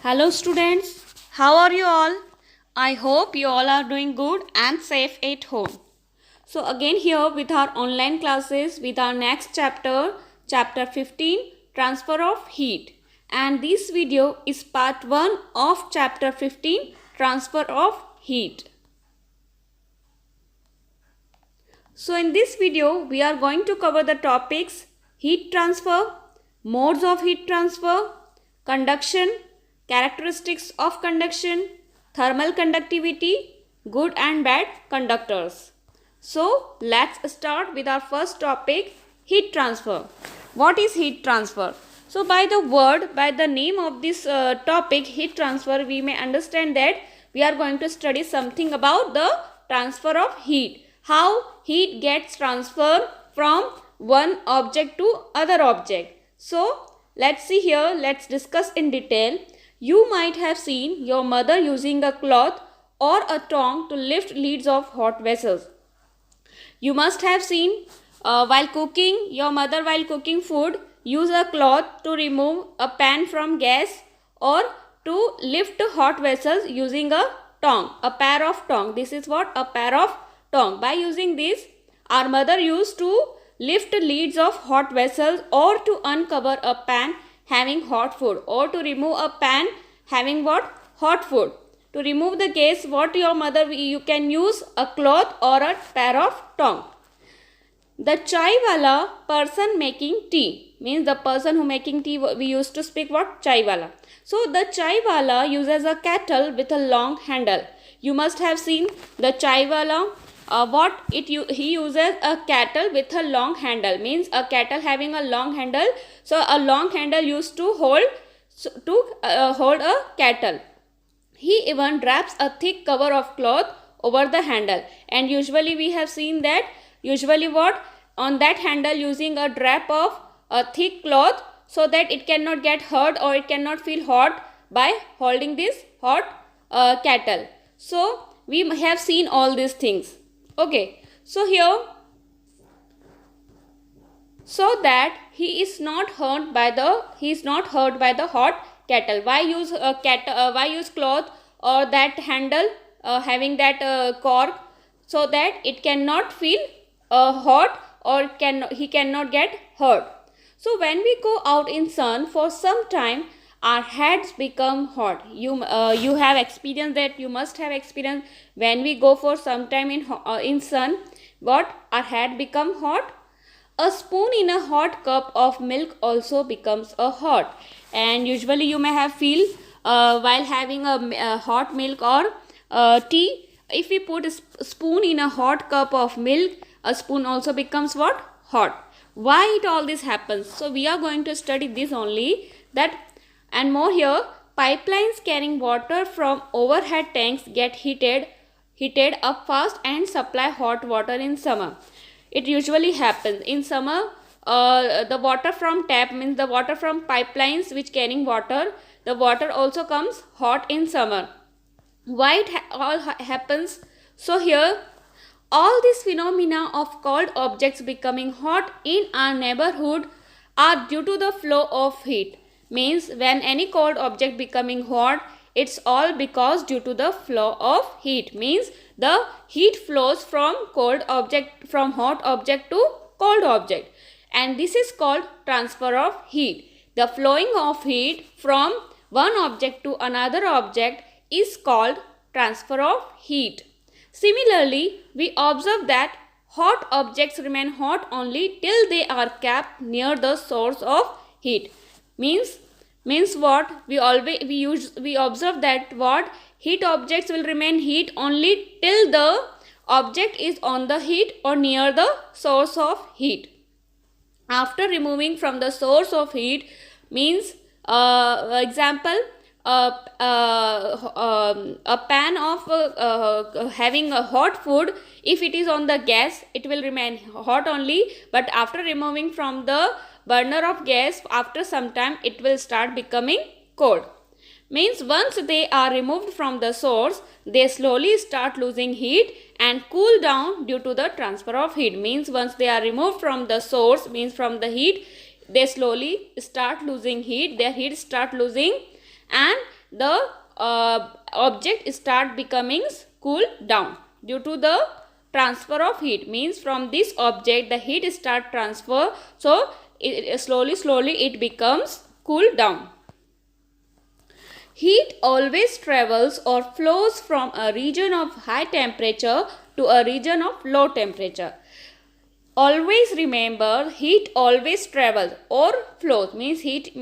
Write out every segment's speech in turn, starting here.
Hello students, how are you all? I hope you all are doing good and safe at home. So again here with our online classes with our next chapter, chapter 15, transfer of heat. And this video is part 1 of chapter 15, transfer of heat. So in this video we are going to cover the topics heat transfer, modes of heat transfer, conduction, characteristics of conduction, thermal conductivity, good and bad conductors. So let's start with our first topic, heat transfer. What is heat transfer? So by the name of this topic, heat transfer, we may understand that we are going to study something about the transfer of heat. How heat gets transferred from one object to other object. So let's see here, let's discuss in detail. You might have seen your mother using a cloth or a tongue to lift lids of hot vessels. You must have seen while cooking food, use a cloth to remove a pan from gas or to lift hot vessels using a pair of tongue. This is what? A pair of tongue. By using this, our mother used to lift lids of hot vessels or to uncover a pan having hot food or to remove a pan having what? Hot food. To remove the gas, what you can use a cloth or a pair of tongue. The chai wala, person making tea, means the person who making tea, we used to speak what? Chai wala. So the chai wala uses a kettle with a long handle. You must have seen the chai wala. He uses a kettle with a long handle, means a kettle having a long handle. So a long handle used to hold a kettle. He even wraps a thick cover of cloth over the handle, and usually we have seen that what on that handle using a drape of a thick cloth so that it cannot get hurt or it cannot feel hot by holding this hot kettle. So we have seen all these things. Okay, so here, so that he is not hurt by the hot kettle. Why use cloth or that handle having that cork, so that it cannot feel hot or he cannot get hurt. So when we go out in sun for some time, our heads become hot. You have experienced that. You must have experienced when we go for some time in sun, what? Our head become hot. A spoon in a hot cup of milk also becomes a hot. And usually you may have feel while having a hot milk or tea, if we put a spoon in a hot cup of milk, a spoon also becomes what? Hot. Why it all this happens? So we are going to study this only, that and more here. Pipelines carrying water from overhead tanks get heated up fast and supply hot water in summer. It usually happens in summer. The water from tap, means the water from pipelines which carrying water, the water also comes hot in summer. Why it all happens? So here, all these phenomena of cold objects becoming hot in our neighborhood are due to the flow of heat. Means when any cold object becoming hot, it's all because due to the flow of heat. Means the heat flows from hot object to cold object, and this is called transfer of heat. The flowing of heat from one object to another object is called transfer of heat. Similarly, we observe that hot objects remain hot only till they are kept near the source of heat. Means what? We observe that what? Heat objects will remain heat only till the object is on the heat or near the source of heat. After removing from the source of heat, means example, a pan of having a hot food, if it is on the gas, it will remain hot only, but after removing from the burner of gas, after some time it will start becoming cold. Means once they are removed from the source, they slowly start losing heat and cool down due to the transfer of heat. Means once they are removed from the source, means from the heat, they slowly start losing heat, their heat start losing, and the object start becoming cool down due to the transfer of heat. Means from this object the heat start transfer, so slowly it becomes cool down. Heat always travels or flows from a region of high temperature to a region of low temperature. Always remember, heat always travels or flows, means heat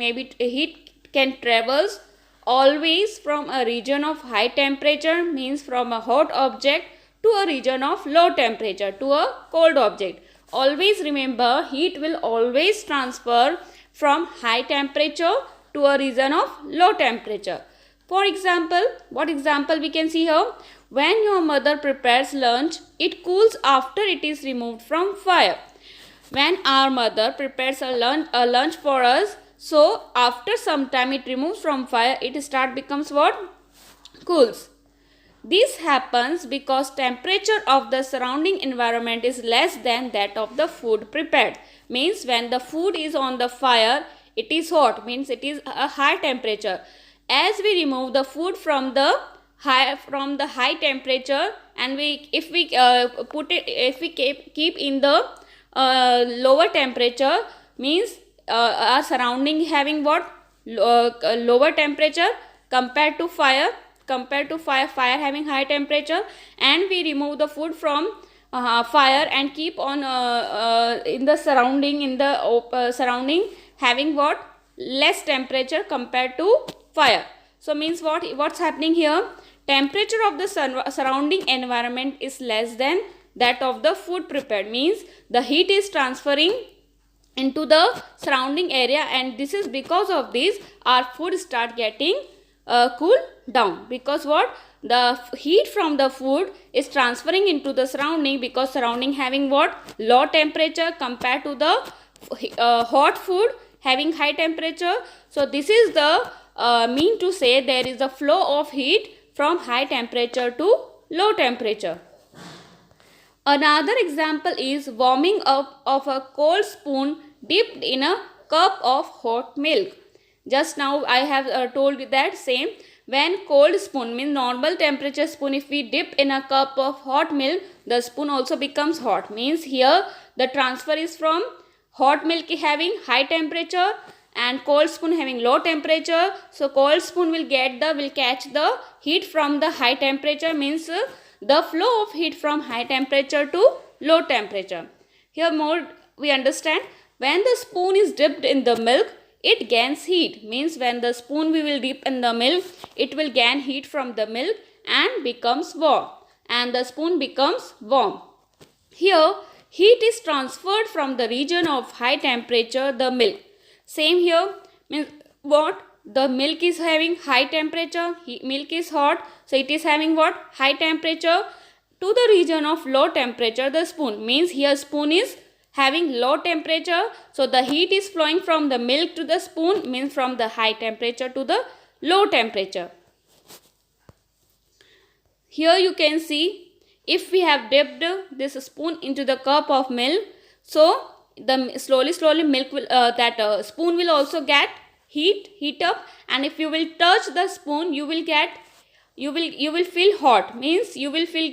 can travels always from a region of high temperature, means from a hot object, to a region of low temperature, to a cold object. Always remember, heat will always transfer from high temperature to a region of low temperature. For example, what example we can see here? When your mother prepares lunch, it cools after it is removed from fire. When our mother prepares a lunch for us, so after some time it removes from fire, it start becomes what? Cools. This happens because temperature of the surrounding environment is less than that of the food prepared. Means when the food is on the fire, it is hot, means it is a high temperature. As we remove the food from the high temperature, and if we keep in the lower temperature, means our surrounding having what? Lower temperature compared to fire having high temperature, and we remove the food from fire and keep on in the surrounding having what? Less temperature compared to fire. So means what's happening here? Temperature of the surrounding environment is less than that of the food prepared, means the heat is transferring into the surrounding area, and this is because of this our food start getting cool down, because what? The heat from the food is transferring into the surrounding, because surrounding having what? Low temperature compared to the hot food having high temperature. So this is the mean to say there is a flow of heat from high temperature to low temperature. Another example is warming up of a cold spoon dipped in a cup of hot milk. Just now I have told you that same. When cold spoon, means normal temperature spoon, if we dip in a cup of hot milk, the spoon also becomes hot. Means here the transfer is from hot milk having high temperature and cold spoon having low temperature. So cold spoon will catch the heat from the high temperature, means the flow of heat from high temperature to low temperature. Here more we understand, when the spoon is dipped in the milk, it gains heat. Means when the spoon we will dip in the milk, it will gain heat from the milk and becomes warm, and the spoon becomes warm. Here heat is transferred from the region of high temperature, the milk. Same here, means what? The milk is having high temperature, milk is hot, so it is having what? High temperature, to the region of low temperature, the spoon. Means here spoon is having low temperature, so the heat is flowing from the milk to the spoon, means from the high temperature to the low temperature. Here you can see, if we have dipped this spoon into the cup of milk, so the slowly milk will spoon will also get heat up, and if you will touch the spoon, you will feel hot, means you will feel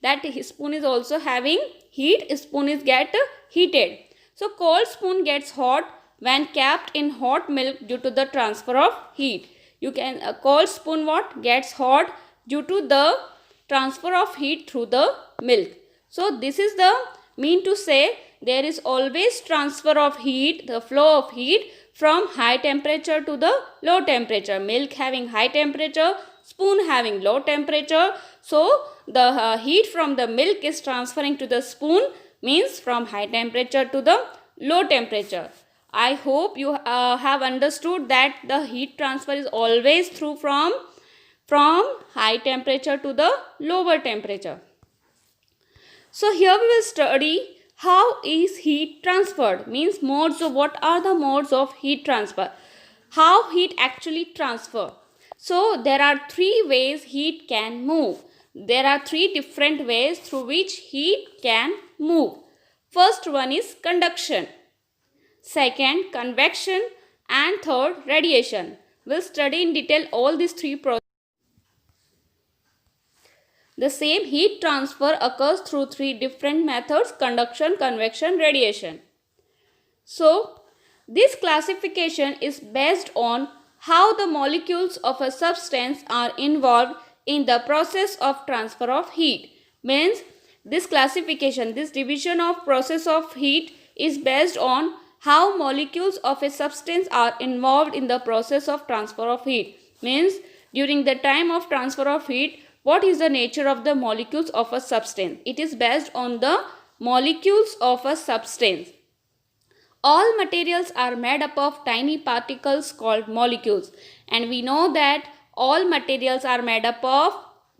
that spoon is also having heat, spoon is get heated. So cold spoon gets hot when kept in hot milk due to the transfer of heat. You can cold spoon what? Gets hot due to the transfer of heat through the milk. So this is the mean to say, there is always transfer of heat, the flow of heat from high temperature to the low temperature. Milk having high temperature, spoon having low temperature. So the heat from the milk is transferring to the spoon, means from high temperature to the low temperature. I hope you have understood that the heat transfer is always through from high temperature to the lower temperature. So here we will study how is heat transferred, means modes of what are the modes of heat transfer, how heat actually transfer. So there are three ways heat can move. There are three different ways through which heat can move. First one is conduction, second convection, and third radiation. We'll study in detail all these three processes. The same heat transfer occurs through three different methods: conduction, convection, radiation. So, this classification is based on how the molecules of a substance are involved in the process of transfer of heat. Means this classification, this division of process of heat is based on how molecules of a substance are involved in the process of transfer of heat. Means during the time of transfer of heat, what is the nature of the molecules of a substance? It is based on the molecules of a substance. All materials are made up of tiny particles called molecules, and we know that all materials are made up of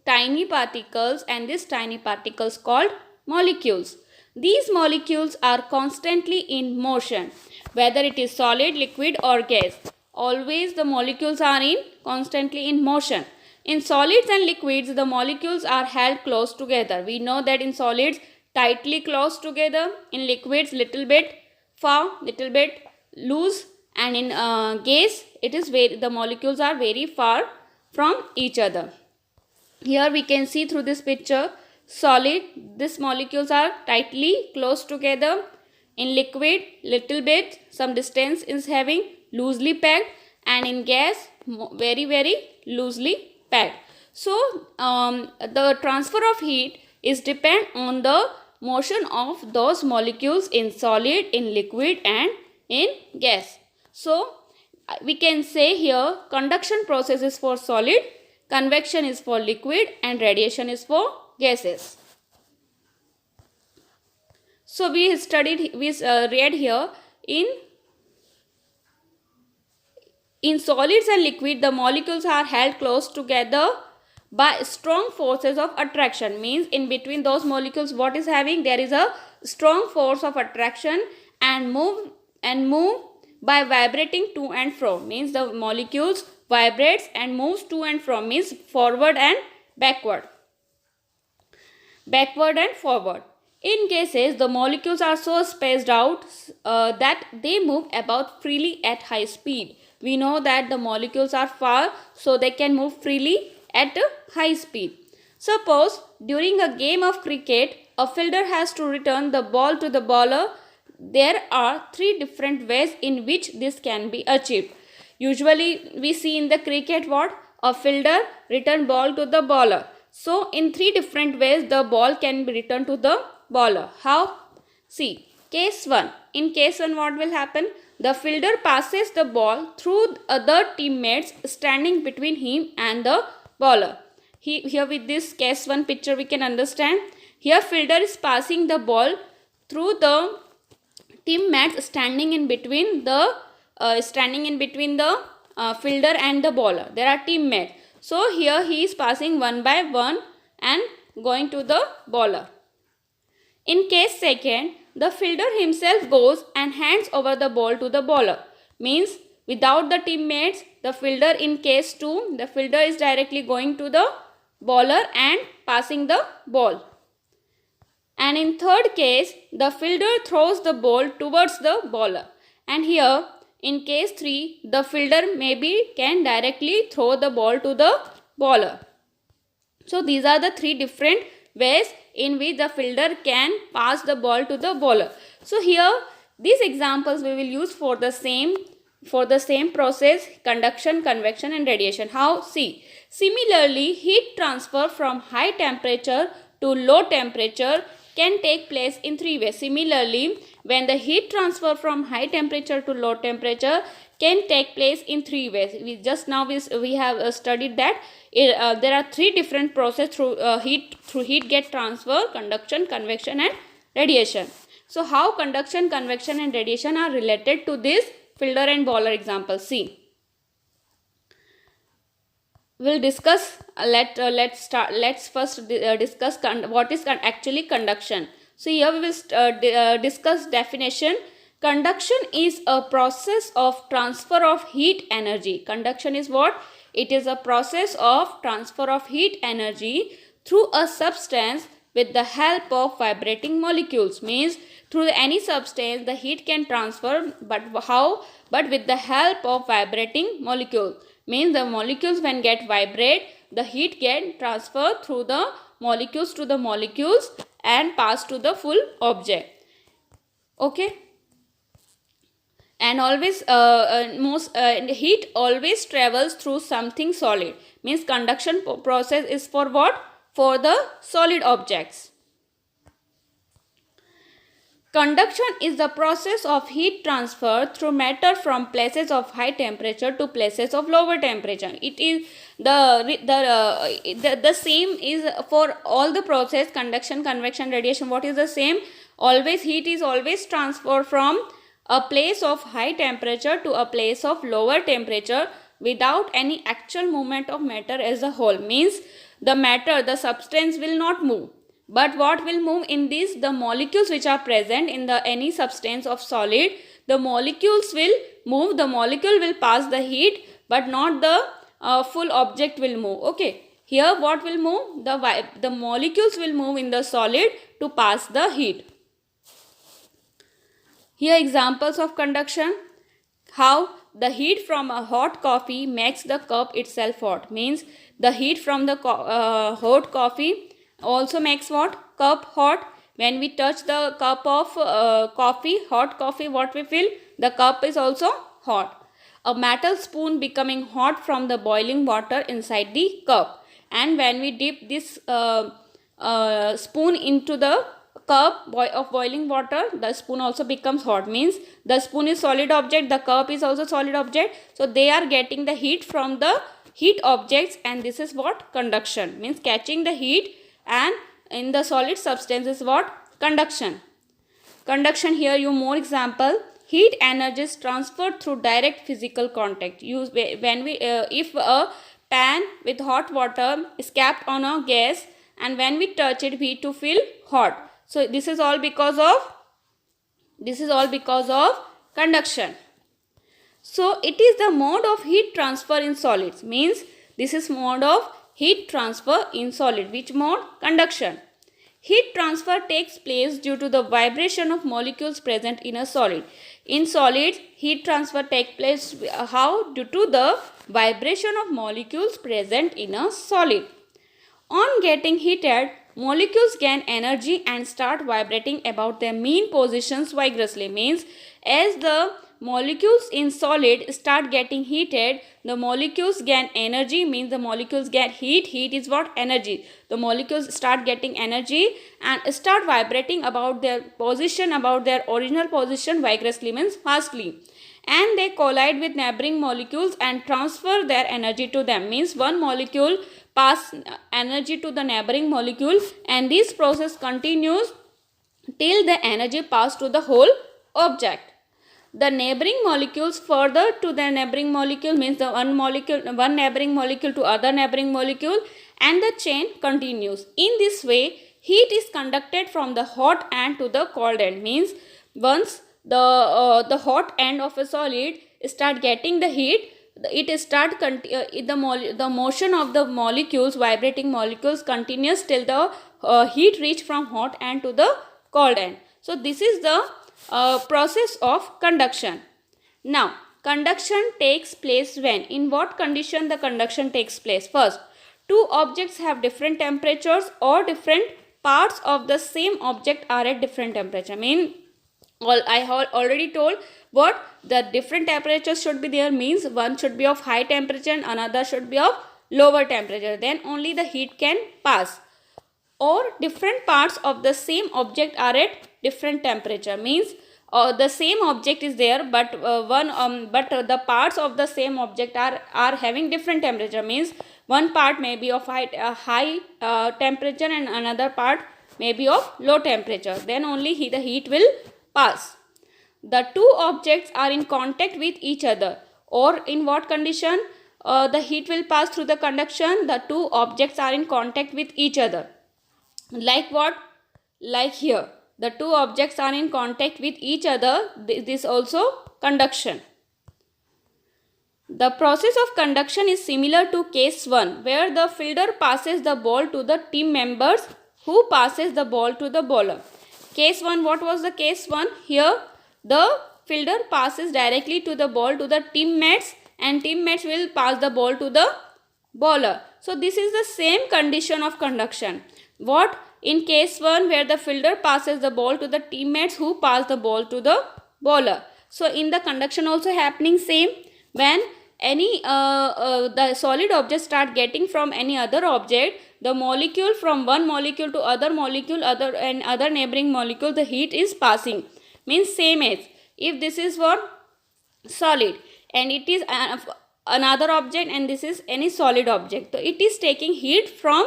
tiny particles, and these tiny particles called molecules. These molecules are constantly in motion, whether it is solid, liquid or gas. Always the molecules are constantly in motion. In solids and liquids, the molecules are held close together. We know that in solids tightly close together, in liquids little bit far, little bit loose, and in gas it is the molecules are very far from each other. Here we can see through this picture, solid, these molecules are tightly close together. In liquid, little bit some distance is having, loosely packed, and in gas very loosely packed. So the transfer of heat is depend on the motion of those molecules in solid, in liquid and in gas. So we can say here conduction process is for solid, convection is for liquid and radiation is for gases. So we read here in solids and liquid, the molecules are held close together by strong forces of attraction. Means in between those molecules, what is having? There is a strong force of attraction and move by vibrating to and fro. Means the molecules vibrates and moves to and fro, means forward and backward and forward. In gases, the molecules are so spaced out that they move about freely at high speed. We know that the molecules are far, so they can move freely at a high speed. Suppose during a game of cricket, a fielder has to return the ball to the bowler. There are three different ways in which this can be achieved. Usually we see in the cricket what? A fielder return ball to the bowler. So in three different ways the ball can be returned to the bowler. How? See, case 1. In case 1, what will happen? The fielder passes the ball through other teammates standing between him and the bowler. Here with this case 1 picture we can understand. Here fielder is passing the ball through the teammates standing in between the fielder and the bowler. There are teammates. So here he is passing one by one and going to the bowler. In case 2, the fielder himself goes and hands over the ball to the bowler. Means without the teammates, the fielder in case 2, the fielder is directly going to the bowler and passing the ball. And in 3rd case, the fielder throws the ball towards the bowler. And here in case 3, the fielder can directly throw the ball to the bowler. So these are the three different ways in which the fielder can pass the ball to the bowler. So here these examples we will use for the same process: conduction, convection and radiation. How? See, similarly heat transfer from high temperature to low temperature can take place in 3 ways. Similarly, when the heat transfer from high temperature to low temperature can take place in 3 ways. We have studied that there are 3 different processes through heat get transfer: conduction, convection and radiation. So how conduction, convection and radiation are related to this fielder and bowler example? See, we'll discuss. Let's first discuss what is actually conduction. So here we will discuss definition. Conduction is a process of transfer of heat energy. Conduction is what? It is a process of transfer of heat energy through a substance with the help of vibrating molecules. Means through any substance the heat can transfer, but how? But with the help of vibrating molecule. Means the molecules when get vibrate, the heat get transferred through the molecules to the molecules and pass to the full object. Okay. And always heat always travels through something solid. Means conduction process is for what? For the solid objects. Conduction is the process of heat transfer through matter from places of high temperature to places of lower temperature. It is the same is for all the process, conduction, convection, radiation. What is the same? Always heat is always transferred from a place of high temperature to a place of lower temperature without any actual movement of matter as a whole. Means the matter, the substance will not move. But what will move in this? The molecules which are present in the any substance of solid, the molecules will move. The molecule will pass the heat, but not the full object will move. Okay. Here what will move? The molecules will move in the solid to pass the heat. Here examples of conduction. How the heat from a hot coffee makes the cup itself hot. Means the heat from the hot coffee also makes what? Cup hot. When we touch the cup of coffee, hot coffee, what we feel? The cup is also hot. A metal spoon becoming hot from the boiling water inside the cup. And when we dip this spoon into the cup of boiling water, the spoon also becomes hot. Means the spoon is solid object, the cup is also solid object. So they are getting the heat from the heat objects, and this is what? Conduction. Means catching the heat, and in the solid substance is what? Conduction. Conduction, here you more example. Heat energy is transferred through direct physical contact. If a pan with hot water is kept on a gas, and when we touch it, we to feel hot. So this is all because of conduction. So it is the mode of heat transfer in solids. Means this is mode of heat transfer in solid. Which mode? Conduction. Heat transfer takes place due to the vibration of molecules present in a solid. In solids, heat transfer takes place how? Due to the vibration of molecules present in a solid. On getting heated, molecules gain energy and start vibrating about their mean positions vigorously. Means as the molecules in solid start getting heated, the molecules gain energy. Means the molecules get heat. Heat is what? Energy. The molecules start getting energy and start vibrating about their position, about their original position vigorously, means fastly. And they collide with neighboring molecules and transfer their energy to them. Means one molecule pass energy to the neighboring molecule, and this process continues till the energy pass to the whole object. The neighboring molecules further to the neighboring molecule, means the one neighboring molecule to other neighboring molecule, and the chain continues. In this way, heat is conducted from the hot end to the cold end. Means once the hot end of a solid start getting the heat, it start the motion of the molecules, vibrating molecules, continues till the heat reach from hot end to the cold end. So this is the process of conduction. Now conduction takes place when? In what condition the conduction takes place? First, two objects have different temperatures, or different parts of the same object are at different temperature. I have already told what the different temperatures should be there. Means one should be of high temperature and another should be of lower temperature. Then only the heat can pass. Or different parts of the same object are at different temperature. Means the same object is there, but the parts of the same object are having different temperature. Means one part may be of high temperature and another part may be of low temperature. Then only the heat will pass. The two objects are in contact with each other, or in what condition the heat will pass through the conduction? The two objects are in contact with each other. Like what? Like here, the two objects are in contact with each other. This also conduction. The process of conduction is similar to case 1, where the fielder passes the ball to the team members, who passes the ball to the bowler. Case 1, what was the case 1? Here the fielder passes directly to the ball to the teammates, and teammates will pass the ball to the bowler. So this is the same condition of conduction. What? In case 1 where the fielder passes the ball to the teammates who pass the ball to the bowler. So in the conduction also happening same. When any the solid object start getting from any other object, the molecule from one molecule to other molecule, other neighboring molecule, the heat is passing. Means same as if this is what? Solid, and it is another object, and this is any solid object. So it is taking heat from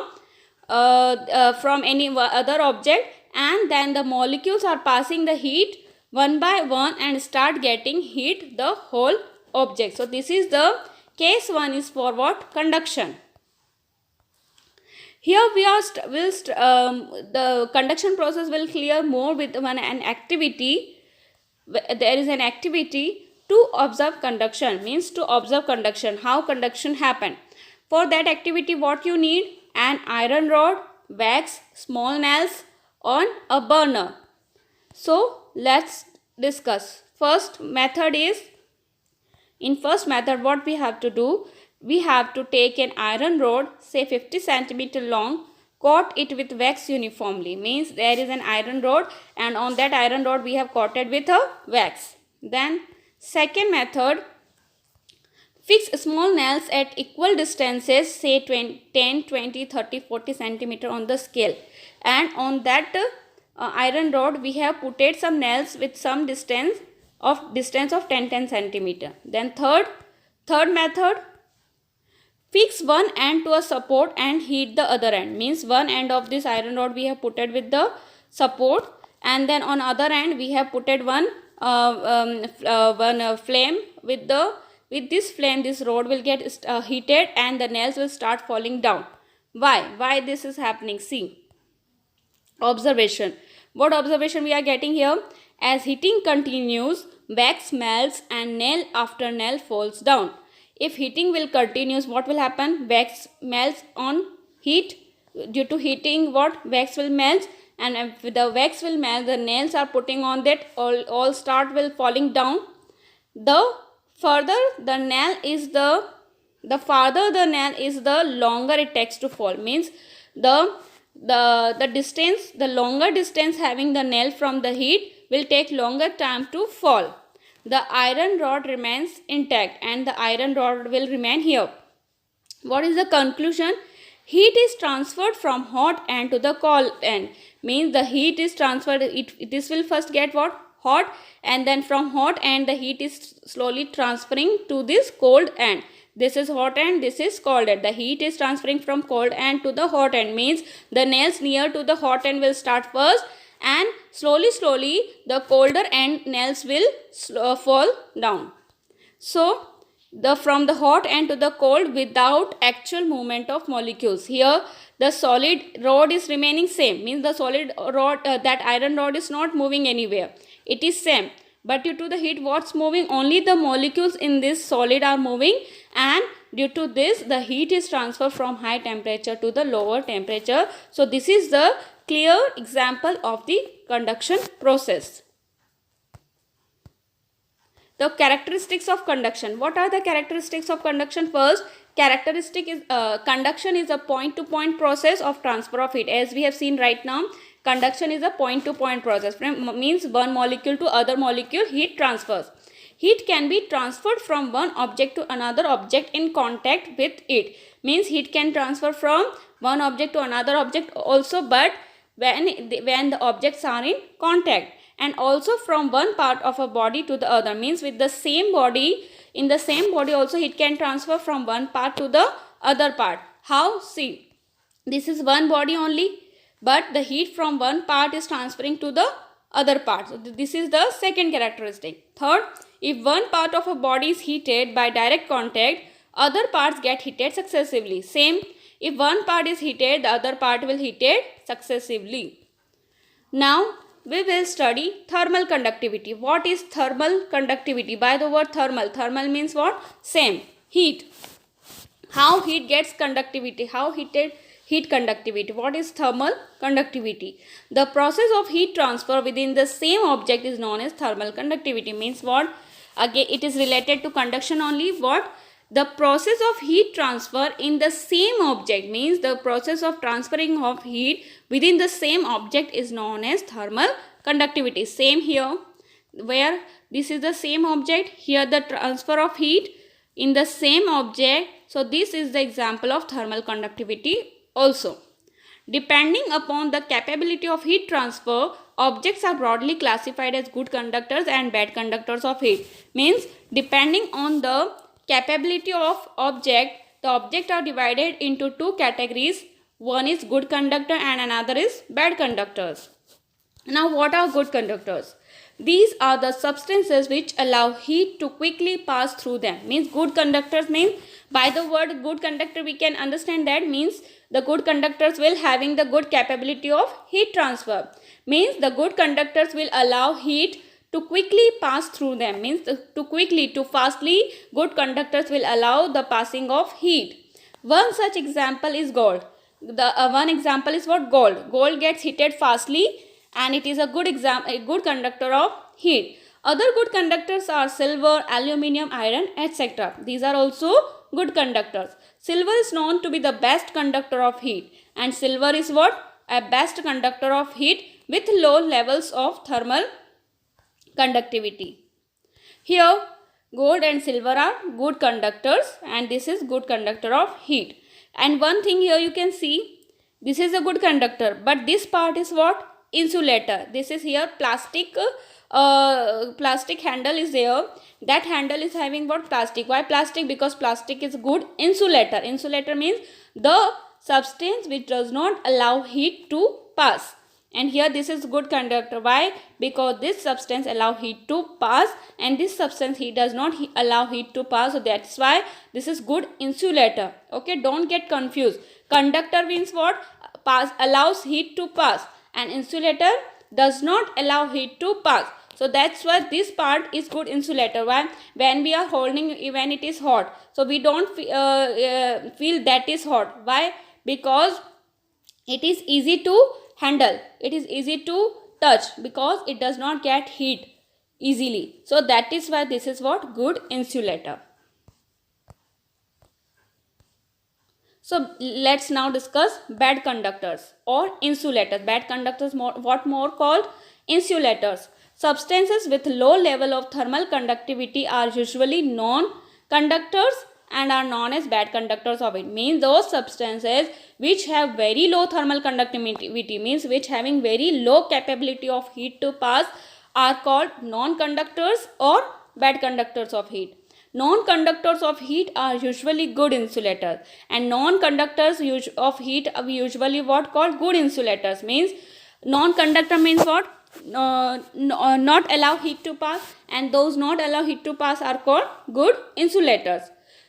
any other object, and then the molecules are passing the heat one by one and start getting heat the whole object. So this is the case 1 is for what? Conduction. Here we are the conduction process will clear more with an activity. There is an activity to observe conduction, means to observe conduction, how conduction happen. For that activity what you need? An iron rod, wax, small nails on a burner. So let's discuss. First method is, in first method what we have to do? We have to take an iron rod, say 50 cm long, coat it with wax uniformly. Means there is an iron rod, and on that iron rod we have coated with a wax. Then second method, fix small nails at equal distances, say 10, 20, 30, 40 cm on the scale, and on that iron rod we have putted some nails with some distance of 10 cm. Then third method, fix one end to a support and heat the other end. Means one end of this iron rod we have putted with the support, and then on other end we have putted one flame. With this flame this rod will get heated and the nails will start falling down. Why this is happening? See, observation. What observation we are getting here? As heating continues, wax melts and nail after nail falls down. If heating will continues, what will happen? Wax melts on heat. Due to heating, what? Wax will melt, and if the wax will melt, the nails are putting on that, all start will falling down. The further the nail is, the farther the nail is, the longer it takes to fall. Means the distance, the longer distance having the nail from the heat will take longer time to fall. The iron rod remains intact and the iron rod will remain here. What is the conclusion? Heat is transferred from hot end to the cold end. Means the heat is transferred, this will first get what? Hot, and then from hot end the heat is slowly transferring to this cold end. This is hot end, this is cold end. The heat is transferring from cold end to the hot end. Means the nails near to the hot end will start first, and slowly the colder end nails will fall down. So from the hot end to the cold without actual movement of molecules. Here the solid rod is remaining same. Means the solid rod, that iron rod is not moving anywhere. It is same. But due to the heat, what's moving? Only the molecules in this solid are moving, and due to this the heat is transferred from high temperature to the lower temperature. So this is the clear example of the conduction process. The characteristics of conduction. What are the characteristics of conduction? First characteristic is conduction is a point-to-point process of transfer of heat. As we have seen right now, conduction is a point-to-point process. Means one molecule to other molecule heat transfers. Heat can be transferred from one object to another object in contact with it. Means heat can transfer from one object to another object also, but when the objects are in contact, and also from one part of a body to the other. Means with the same body, in the same body also heat can transfer from one part to the other part. How? See, this is one body only, but the heat from one part is transferring to the other part. So this is the second characteristic. Third, if one part of a body is heated by direct contact, other parts get heated successively. Same, if one part is heated, the other part will heated successively. Now we will study thermal conductivity. What is thermal conductivity? By the word thermal, thermal means what? Same, heat. How heat gets conductivity? How heat conductivity? What is thermal conductivity? The process of heat transfer within the same object is known as thermal conductivity. Means what? Again, it is related to conduction only. What? The process of heat transfer in the same object, means the process of transferring of heat within the same object, is known as thermal conductivity. Same here, where this is the same object, here the transfer of heat in the same object. So this is the example of thermal conductivity also. Depending upon the capability of heat transfer, objects are broadly classified as good conductors and bad conductors of heat. Means depending on the capability of object, the object are divided into two categories. One is good conductor and another is bad conductors. Now what are good conductors? These are the substances which allow heat to quickly pass through them. Means good conductors means, by the word good conductor we can understand that means the good conductors will having the good capability of heat transfer. Means the good conductors will allow heat to quickly pass through them. Means to fastly, good conductors will allow the passing of heat. One such example is gold. The one example is what? Gold. Gold gets heated fastly and it is a good conductor of heat. Other good conductors are silver, aluminium, iron, etc. These are also good conductors. Silver is known to be the best conductor of heat, and silver is what? A best conductor of heat with low levels of thermal conductivity. Here gold and silver are good conductors and this is good conductor of heat. And one thing here you can see, this is a good conductor, but this part is what? Insulator. This is here plastic handle is there. That handle is having what? Plastic. Why plastic? Because plastic is good insulator. Insulator means the substance which does not allow heat to pass. And here this is good conductor. Why? Because this substance allow heat to pass and this substance he does not allow heat to pass. So that's why this is good insulator. Okay, don't get confused. Conductor means what? Allows heat to pass, and insulator does not allow heat to pass. So that's why this part is good insulator. Why? When we are holding, when it is hot, so we don't feel that is hot. Why? Because it is easy to handle, it is easy to touch, because it does not get heat easily. So that is why this is what? Good insulator. So let's now discuss bad conductors or insulators. Bad conductors, what more called? Insulators. Substances with low level of thermal conductivity are usually non-conductors and are known as bad conductors of it. Means those substances which have very low thermal conductivity, means which having very low capability of heat to pass, are called non-conductors or bad conductors of heat. Non-conductors of heat are usually good insulators, and non-conductors of heat are usually what? Called good insulators. Means non-conductor means what? Not allow heat to pass, and those not allow heat to pass are called good insulators.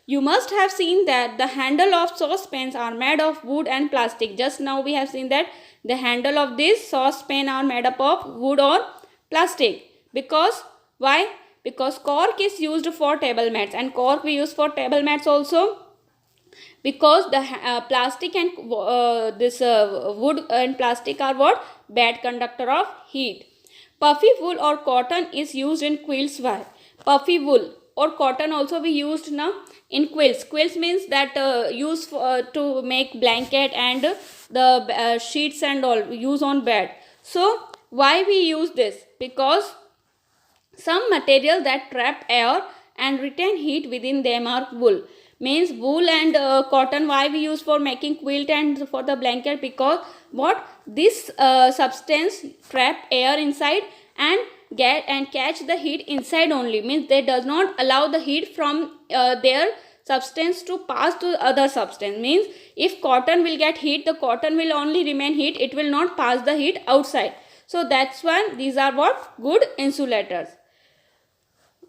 You must have seen that the handle of saucepans are made of wood and plastic. Just now we have seen that the handle of this saucepan are made up of wood or plastic. Because why? Because cork is used for table mats, and cork we use for table mats also. Because the plastic and wood and plastic are what? Bad conductor of heat. Puffy wool or cotton is used in quilts. Why? Puffy wool or cotton also we used now in quilts. Quilts means that used to make blanket and the sheets and all use on bed. So why we use this? Because some materials that trap air and retain heat within them are wool. Means wool and cotton, why we use for making quilt and for the blanket? Because what? This substance trap air inside and catch the heat inside only. Means they does not allow the heat from their substance to pass to other substance. Means if cotton will get heat, the cotton will only remain heat, it will not pass the heat outside. So that's why these are what? Good insulators.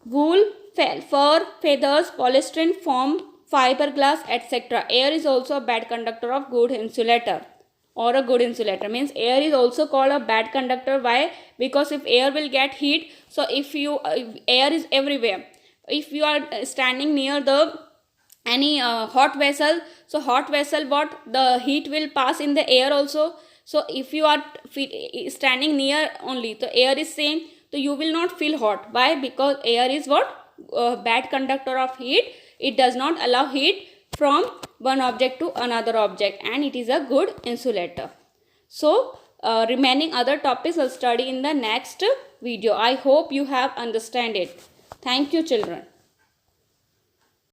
Wool, fur, feathers, polystyrene, foam, fiberglass, etc. Air is also a bad conductor of good insulator or a good insulator. Means air is also called a bad conductor. Why? Because if air will get heat, so if air is everywhere. If you are standing near the any hot vessel, so hot vessel, what? The heat will pass in the air also. So if you are standing near only, the air is same, so you will not feel hot. Why? Because air is what? Bad conductor of heat. It does not allow heat from one object to another object, and it is a good insulator. So remaining other topics I'll study in the next video. I hope you have understand it. Thank you, children.